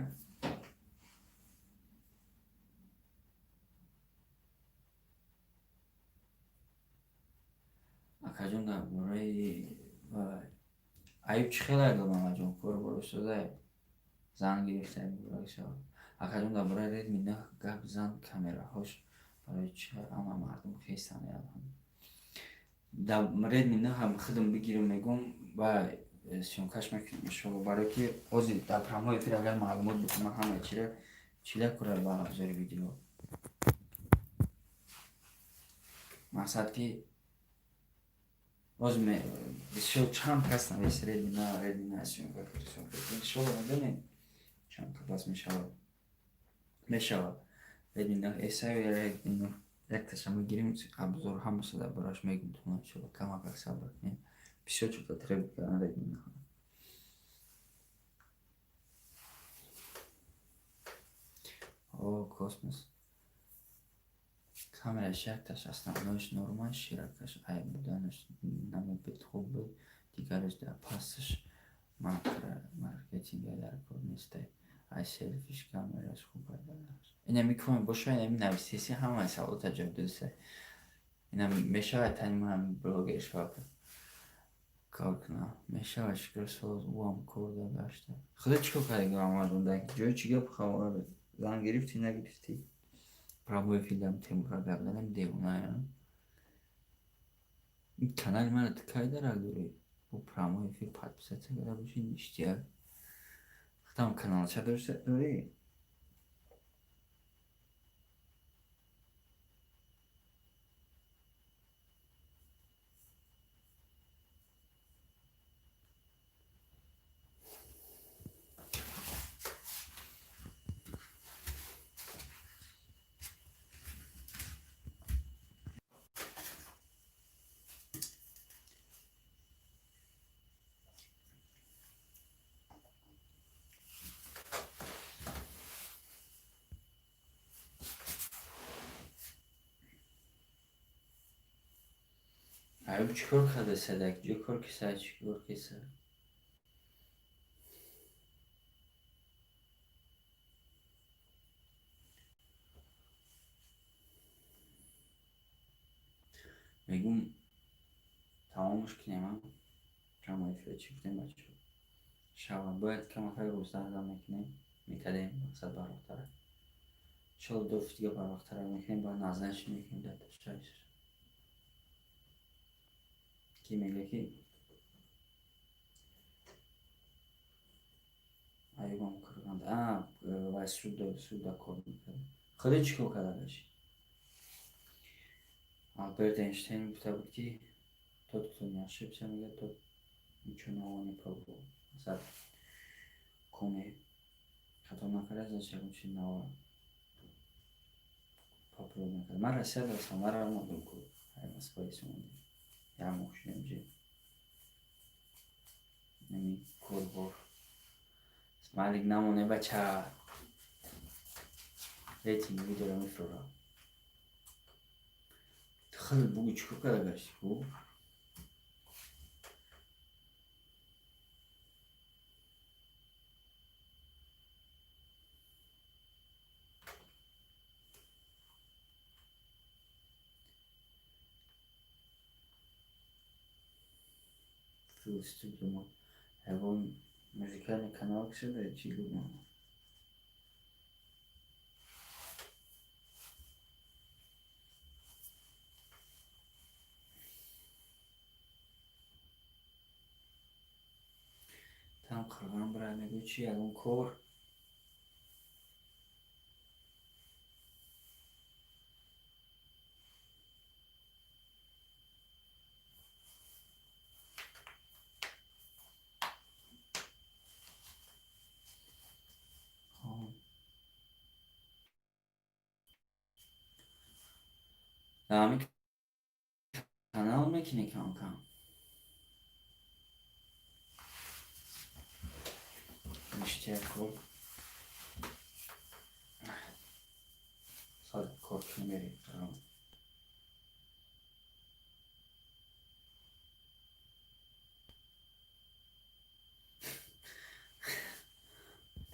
اکا جون در برای ایوب چی خیلی گلام جون کار برو شده زن گرفته برای شد اکا جون در برای رید مینه گب زن کامره هاش برای چه اما مردم خیستن در مورد مینه هم خودم بگیرم میگم و سیونکش میکنم برای که اوزی در پرامهای فیل اگر معلومات بکنم همه چیله کرده با ابزار ویدیو مقصد که اوز بسیار چند کس نویست رد مینه سیونکش بسیار بودنه چند کلاس میشود رد مینه ایسای و رد مینه یک تشمه گیریم ابزار همه صدا براش میگم تو شده کم اگر صبر کنیم بسیار چطور تربیت کردن رد مینه космос. Камераш якташ основноиш нормал ширакаш ай буданаш намебит хуб буд дигараш дар пасташ маркетинг дар кор нестай ай селфиш камераш хуб байданаш ина микрофон боша ина нависеси ҳама саволота ҷавоб додаса ина мешавад тани ман блогер шавад кор кунам мешавад шукрсоз уам кор дадашта худо чикор кардагӣ омадундаг ҷои чига хабар зан гирифтӣ нагирифтӣ прямой эфирдам темурра гап задам девонаям ин канали мана ту кай дарак дорӣ бо прямой эфир подписатсия карда бошӣ ништияк худам каналча дорӣ Ayub чикор карда садак ҷо кор киса чикор киса мегум тамомаш кинем прямой эфир чӣ гуфтем бачаҳо шава бояд камакай рӯзанзам мекунем метадем мақсад барвақтара иншолло ду ҳафта дига барвақтара мекунем бояд назданаш мекунем дар ташайш ки мега ки айбам курганд вай суда кор мекард худо чӣ кор кардагаш Альберт Эйнштейн гуфта буд ки тот кто не ошибся мегӯяд тот ничего нового не пробовал масалан коме хато накарда зачем чиз новое попробуй накард ман Россияда ҳастам мара омадам ку ай Москва омадем як моҳ шудем ҷи нами корбор смайлик намоне бача рейтинг видеоро мефурӯрам хеле бугу чикор карда гашти ку Фил студио его музыкальный канал кшида чӣ гуфтам там қирған бирай мегӯ чӣ ягон кор дар ҳамин канал мекунӣ кам ништияк кор сад кор кинбери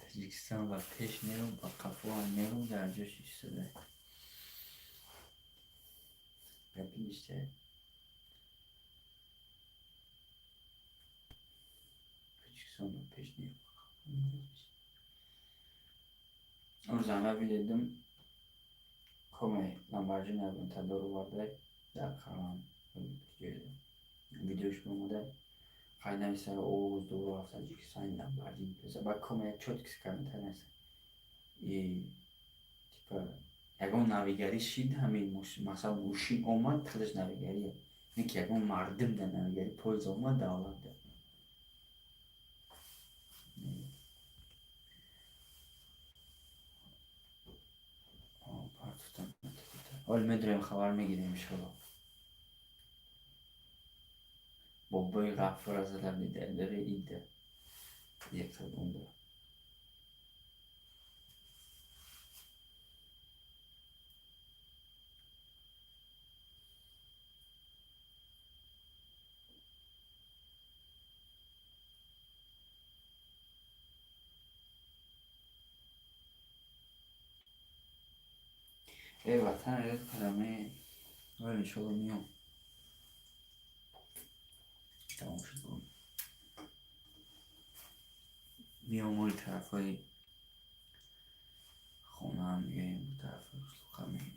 таҷикистон ба пеш нерӯ ба қафо нерӯ дар ҷош истода гапи ништияк таҷикистон ба пеш нерӯ рӯзанга видидим коме ламборҷини авентадор оварда дар қалам видеош омада қай нависа оғоз дуру аз таҷикистон ламборҷини ба коме як чоткис камтанаса и типа ягон навигари шид ҳамин масалан мошин омад худаш навигария не ки ягон мардум дар навигари поезд омад давлат дад ҳол медурем хабар мегирем иншолло бобои ғаффора задам дидаре ида яксад онда ای وطن رد کلمه ولی شما میام تمام شد برم میام اون طرف های خونه هم دیگه این طرف خمی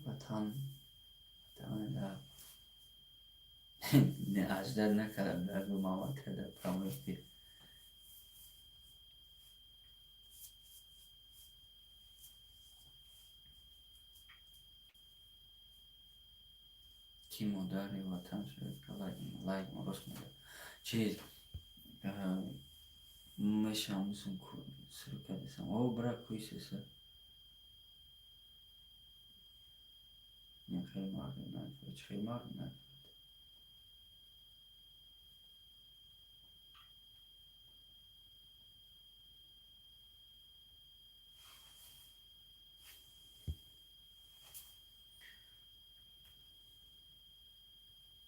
وطن در نه اجدر نکردم در دو ماما کرده پراموز بیر کی مداری وطن شد که لایک مرست میده چیز meşamızın sırıka desem o bırak bu sesi ne kıymarından hiç kıymarından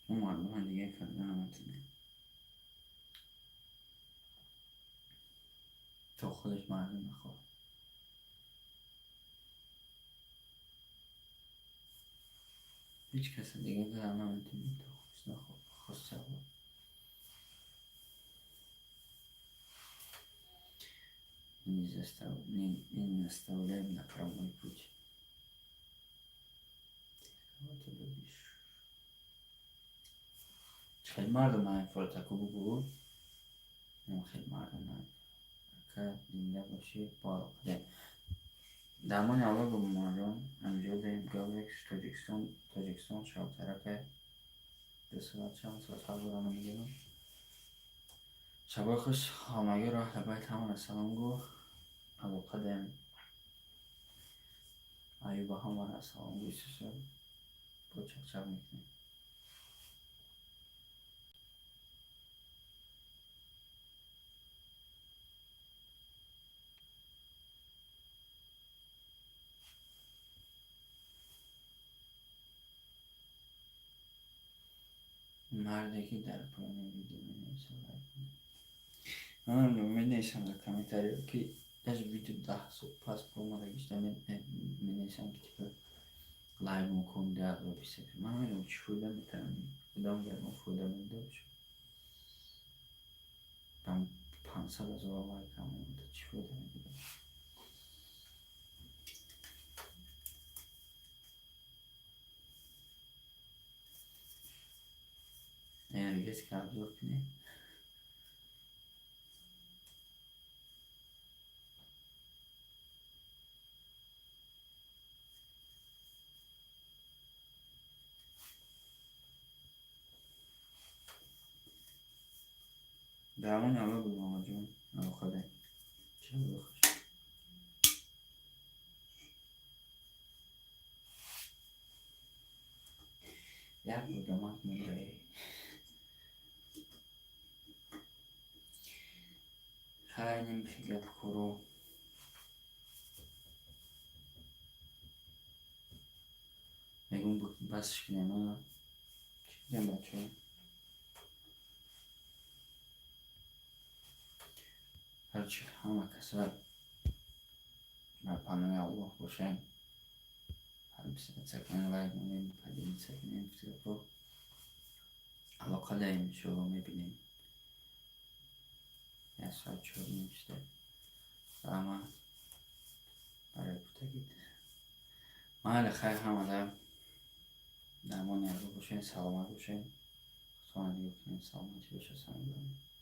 umarım hadi yakın anlatın تو خودش معلوم نخواه هیچ کس دیگه در نمیتونی تو خودش نخواه خسته بود این نستولیم نپراموی بود تو ببیش خیلی مردم این فرتکو بود خیلی مردم این که زنده باشی باقی درمان اول به مردم همجا داریم گاوکس تاجیکستان شب طرف به صورت چند ساعت حضورانو میگیرم شبای خوش همگی راه لبایت همون سلام گو ابو قدم ایوب همون سلام گوی سسر با چک میکنیم مردی در پایین ویدیو مینویسم من مینویسم در کامنتاری که از ویدیو 10 صبح پس پرومو گشتم مینویسم که تیپه لایو میکنم در رو بیسه من میدونم چی فویده میتونم کدام گرم فویده میده باشم من 500,000 لایک هم میده چی فویده میده یعنی کسی که ابزور کنی درمون اول بود ماما جون اما خدا چه بخوش یک بودمات مونده خیلی میشه گپ کرو میگم بود بسش کنیم ها چی بگم بچه هرچی همه کسر بر پناه الله باشن هر بسید سکنه لایک مونیم پدید سکنه فتیقو علاقه داریم شو میبینیم یه ساعت شو میشته اما برای بودگید محل خیر همه درمان یارو باشین سلامت باشین خواهد دیگه کنین سلامتی باشه سلام دارم